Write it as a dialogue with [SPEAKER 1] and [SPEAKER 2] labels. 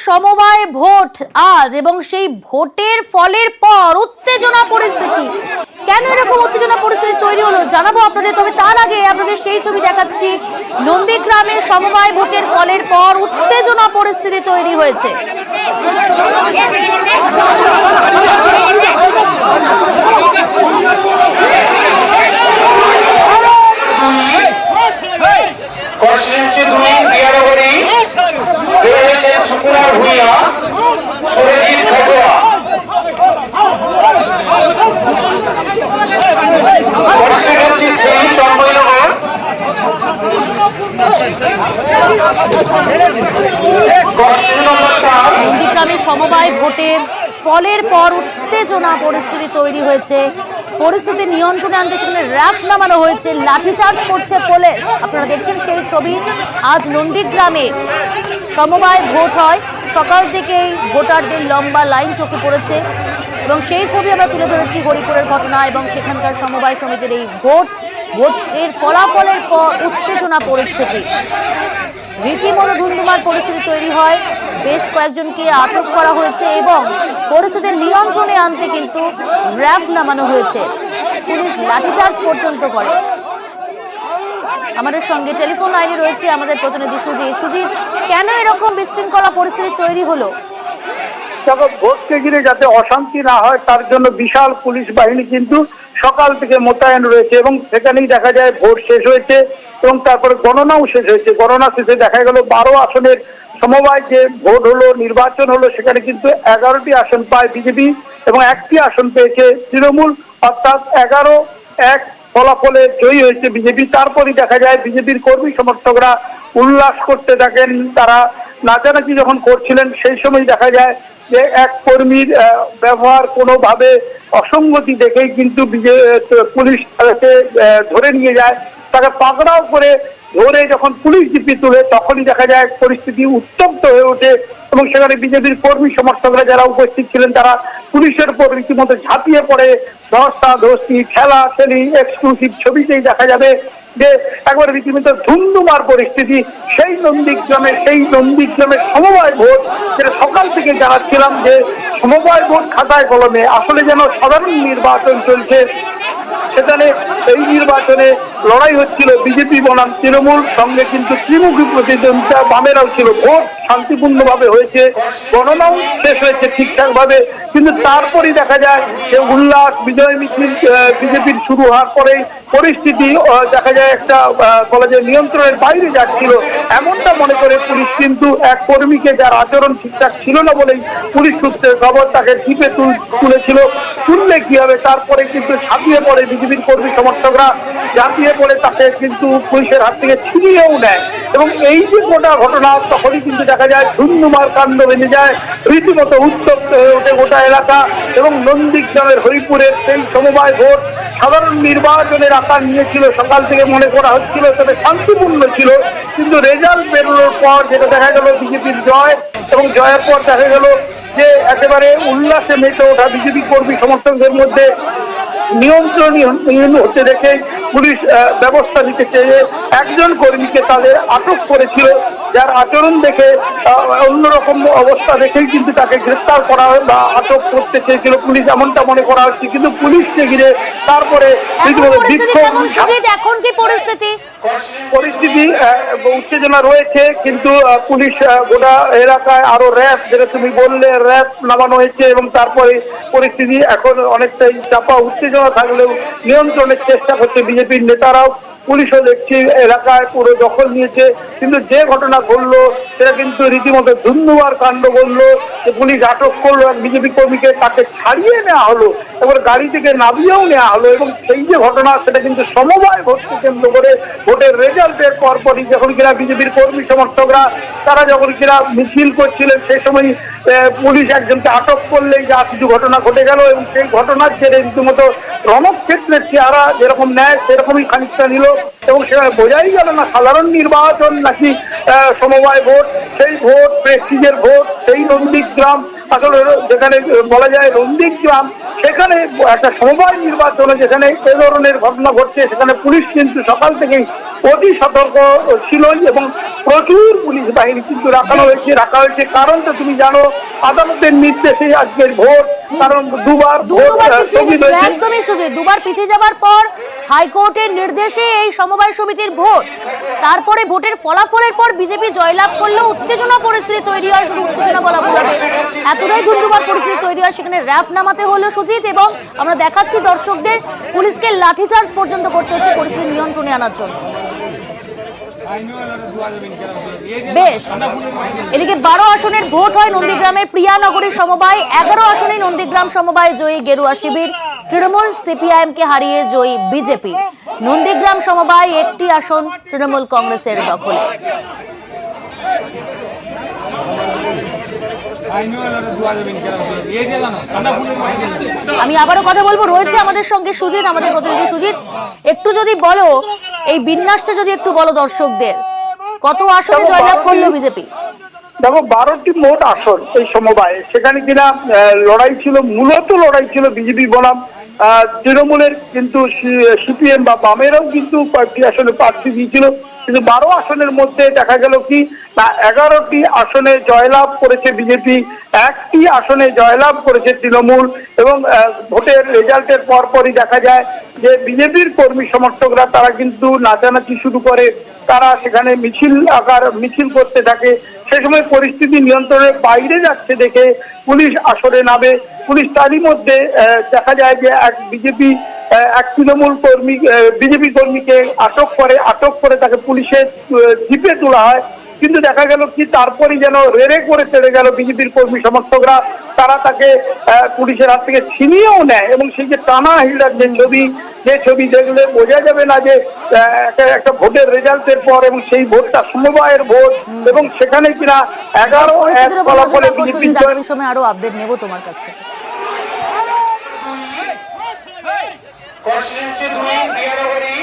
[SPEAKER 1] সমবায় ভোট আজ এবং সেই ভোটের ফলের পর উত্তেজনা পরিস্থিতি। কেন এরকম উত্তেজনা পরিস্থিতি তৈরি হলো জানাবো আপনাদের, তবে তার আগে আপনাদের সেই ছবি দেখাচ্ছি। নন্দীগ্রামের সমবায় ভোটের ফলের পর উত্তেজনা পরিস্থিতি তৈরি হয়েছে। নন্দীগ্রামে সমবায় ভোটের ফলের পর উত্তেজনা পরিস্থিতি তৈরি হয়েছে। পরিস্থিতি নিয়ন্ত্রণে আনতে সেখানে র্যাফ নামানো হয়েছে, লাঠিচার্জ করছে পুলিশ। আপনারা দেখছেন সেই ছবি। আজ নন্দীগ্রামে সমবায় ভোট হয়, সকাল থেকেই ভোটারদের লম্বা লাইন চোখে পড়েছে এবং সেই ছবি আমরা তুলে ধরেছি হরিপুরের ঘটনা এবং সেখানকার সমবায় সমিতির এই ভোটের ফলাফলের পর উত্তেজনা পরিস্থিতি। রীতিমতো ধুন্ধুমার পরিস্থিতি তৈরি হয়, বেশ কয়েকজনকে আটক করা হয়েছে এবং পরিস্থিতি নিয়ন্ত্রণে আনতে কিন্তু র্যাফ নামানো হয়েছে, পুলিশ লাঠিচার্জ পর্যন্ত করে। আমাদের সঙ্গে টেলিফোন লাইনে রয়েছে আমাদের প্রতিনিধি সুজিত। কেন এরকম বিশৃঙ্খলা পরিস্থিতি তৈরি হলো?
[SPEAKER 2] ভোটকে ঘিরে যাতে অশান্তি না হয় তার জন্য বিশাল পুলিশ বাহিনী কিন্তু সকাল থেকে মোতায়েন রয়েছে এবং সেখানেই দেখা যায় ভোট শেষ হয়েছে এবং তারপরে গণনাও শেষ হয়েছে। গণনা শেষে দেখা গেল 12 আসনের সমবায় যে ভোট হলো, নির্বাচন হলো, সেখানে কিন্তু 11টি আসন পায় বিজেপি এবং 1টি আসন পেয়েছে তৃণমূল, অর্থাৎ 11-1 ফলাফলে জয়ী হয়েছে বিজেপি। তারপরই দেখা যায় বিজেপির কর্মী সমর্থকরা উল্লাস করতে থাকেন। তারা নাচানাচি যখন করছিলেন সেই সময় দেখা যায় যে এক কর্মীর ব্যবহার কোনোভাবে অসঙ্গতি দেখেই কিন্তু পুলিশ তাকে ধরে নিয়ে যায়, তাকে পাকড়াও করে ধরে যখন পুলিশ জিপি তুলে তখনই দেখা যায় পরিস্থিতি উত্তপ্ত হয়ে ওঠে এবং সেখানে বিজেপির কর্মী সমর্থকরা যারা উপস্থিত ছিলেন তারা পুলিশের উপর রীতিমতো ঝাঁপিয়ে পড়ে। ধস্তাধস্তি, ঠেলাঠেলি, এক্সক্লুসিভ ছবিতেই দেখা যাবে যে একবার রীতিমতো ধুন্ধুমার পরিস্থিতি। সেই নন্দীগ্রামের সমবায় ভোট, যেটা সকাল থেকে জানাচ্ছিলাম যে সমবায় ভোট খাতায় কলমে, আসলে যেন সাধারণ নির্বাচন চলছে। সেখানে এই নির্বাচনে লড়াই হচ্ছিল বিজেপি বনাম তৃণমূল, সঙ্গে কিন্তু ত্রিমুখী প্রতিদ্বন্দ্বিতা বামেরাও ছিল। ভোট শান্তিপূর্ণভাবে হয়েছে, গণনাও শেষ হয়েছে ঠিকঠাক ভাবে, কিন্তু তারপরই দেখা যায় যে উল্লাস বিজয় মিছিল বিজেপির শুরু হওয়ার পরেই পরিস্থিতি দেখা যায় একটা কলেজের নিয়ন্ত্রণের বাইরে যাচ্ছিল। এমনটা মনে করে পুলিশ কিন্তু এক কর্মীকে, যার আচরণ ঠিকঠাক ছিল না বলেই পুলিশ সূত্রের খবর, তাকে জিপে তুলেছিল। তুললে কি হবে, তারপরে কিন্তু ঝাঁপিয়ে পড়ে বিজেপির কর্মী সমর্থকরা, ঝাঁপিয়ে পড়ে তাকে কিন্তু পুলিশের হাত থেকে ছিনিয়েও নেয় এবং এই যে গোটা ঘটনা, তখনই কিন্তু দেখা যায় ধুন্ধুমার কাণ্ড বেঁধে যায়, রীতিমতো উত্তপ্ত হয়ে ওঠে গোটা এলাকা এবং নন্দীগ্রামের হরিপুরের সেই সমবায় ভোট সাধারণ নির্বাচনের আকার নিয়েছিল। সকাল থেকে মনে করা হচ্ছিল তবে শান্তিপূর্ণ ছিল, কিন্তু রেজাল্ট বেরোনোর পর যেটা দেখা গেল বিজেপির জয় এবং জয়ের পর দেখা গেল যে উল্লাসে মেতে ওঠা বিজেপি কর্মী সমর্থকদের মধ্যে নিয়ন্ত্রণহীন হতে দেখে পুলিশ ব্যবস্থা নিতে চেয়ে একজন কর্মীকে তাদের আটক করেছিল, যার আচরণ দেখে অন্যরকম অবস্থা দেখেই কিন্তু তাকে গ্রেফতার করা বা আটক করতে চেয়েছিল পুলিশ, এমনটা মনে করা হচ্ছে। কিন্তু পুলিশকে ঘিরে তারপরে
[SPEAKER 1] এখন কি পরিস্থিতি
[SPEAKER 2] উত্তেজনা রয়েছে, কিন্তু পুলিশ গোটা এলাকায় আরো র্যাব, যেটা তুমি বললে, র্যাব নামানো হয়েছে এবং তারপরে পরিস্থিতি এখন অনেকটাই চাপা। উত্তেজনা থাকলেও নিয়ন্ত্রণের চেষ্টা করছে বিজেপির নেতারাও। পুলিশও দেখছি এলাকায় পুরো দখল নিয়েছে, কিন্তু যে ঘটনা ঘটলো সেটা কিন্তু রীতিমতো ধুন্ধুমার কাণ্ড বললো যে পুলিশ আটক করলো এক বিজেপি কর্মীকে, তাকে ছাড়িয়ে নেওয়া হলো, এবার গাড়ি থেকে নামিয়েও নেওয়া হলো এবং সেই যে ঘটনা সেটা কিন্তু সমবায় ভোটকে কেন্দ্র করে ভোটের রেজাল্টের পরপরই যখন কিনা বিজেপির কর্মী সমর্থকরা তারা যখন কিনা মিছিল করছিলেন সেই সময় পুলিশ একজনকে আটক করলেই যা কিছু ঘটনা ঘটে গেল এবং সেই ঘটনার জেরে রীতিমতো রণক্ষেত্রের চেহারা যেরকম নেয় সেরকমই খানিকটা নিল এবং সেখানে বোঝাই গেল না সাধারণ নির্বাচন নাকি সমবায় ভোট। সেই ভোট প্রেস্টিজের ভোট, সেই নন্দীগ্রাম আসলে যেখানে বলা যায় নন্দীগ্রাম সেখানে একটা সমবায় নির্বাচনে যেখানে এ ধরনের ঘটনা ঘটছে, সেখানে পুলিশ কিন্তু সকাল থেকেই অতি সতর্ক ছিলই এবং প্রচুর পুলিশ বাহিনী কিন্তু রাখা হয়েছে। কারণ তো তুমি জানো, আদালতের নির্দেশে আজকের ভোট, কারণ দুবার
[SPEAKER 1] একদমই সুযোগ দুবার পিছিয়ে যাবার পর হাইকোর্টের নির্দেশে এই সমবায় সমিতির ভোট, তারপরে ভোটের ফলাফলের পর বিজেপি জয়লাভ করলেও উত্তেজনা পরিস্থিতি তৈরি হয়। শুধু উত্তেজনা বলা ভুল হবে, এতটাই ধুন্ধুমার পরিস্থিতি তৈরি হয়, সেখানে র্যাফ নামাতে হলো সুজিত, এবং আমরা দেখাচ্ছি দর্শকদের পুলিশকে লাঠিচার্জ পর্যন্ত করতে হচ্ছে পরিস্থিতি নিয়ন্ত্রণে আনার জন্য। বেশ, এদিকে 12 আসনের ভোট হয় নন্দীগ্রামের প্রিয়ানগরী সমবায়, 11 আসনে নন্দীগ্রাম সমবায় জয়ী গেরুয়া শিবির, তৃণমূল সিপিআইএম কে হারিয়ে জয়ী বিজেপি। নন্দীগ্রাম সমবায় একটি আসন তৃণমূল কংগ্রেসের দখলে। আমি আবারও কথা বলবো, রয়েছে আমাদের সঙ্গে সুজিত, আমাদের প্রতিনিধি সুজিত। একটু যদি বলো এই বিন্যাসটা যদি একটু বলো দর্শকদের, কত আসনে জয়লাভ করলো বিজেপি?
[SPEAKER 2] দেখো, 12টি মোট আসন এই সমবায়ে, সেখানে কিনা মূলত লড়াই ছিল বিজেপি বনাম তৃণমূলের, কিন্তু সিপিএম বা বামেরাও কিন্তু কয়েকটি আসনে প্রার্থী দিয়েছিল। কিন্তু 12 আসনের মধ্যে দেখা গেল কি না, 11টি আসনে জয়লাভ করেছে বিজেপি, 1টি আসনে জয়লাভ করেছে তৃণমূল। এবং ভোটের রেজাল্টের পরপরই দেখা যায় যে বিজেপির কর্মী সমর্থকরা তারা কিন্তু নাচানাচি শুরু করে, তারা সেখানে মিছিল করতে থাকে। সে সময় পরিস্থিতি নিয়ন্ত্রণের বাইরে যাচ্ছে দেখে পুলিশ আসরে নামে। পুলিশ তারই মধ্যে দেখা যায় যে এক তৃণমূল বিজেপি কর্মীকে আটক করে তাকে পুলিশের জিপে তোলা হয়। কিন্তু দেখা গেল কি তারপরই যেন রেড়ে করে চলে গেল বিজেপির কর্মী সমর্থকরা, তারা তাকে পুলিশের হাত থেকে ছিনিয়েও নেয়। এবং সেই যে টানা হিড়ার যে ছবি দেখলে বোঝা যাবে না যে একটা ভোটের রেজাল্টের পর, এবং সেই ভোটটা সমবায়ের ভোট, এবং সেখানে কিনা 11-1 ফলাফলে বিজেপি
[SPEAKER 1] সময় আরো আপডেট নেব তোমার কাছ থেকে।
[SPEAKER 3] কনস্টিটিউয়েন্সি 2 বিয়ানগরী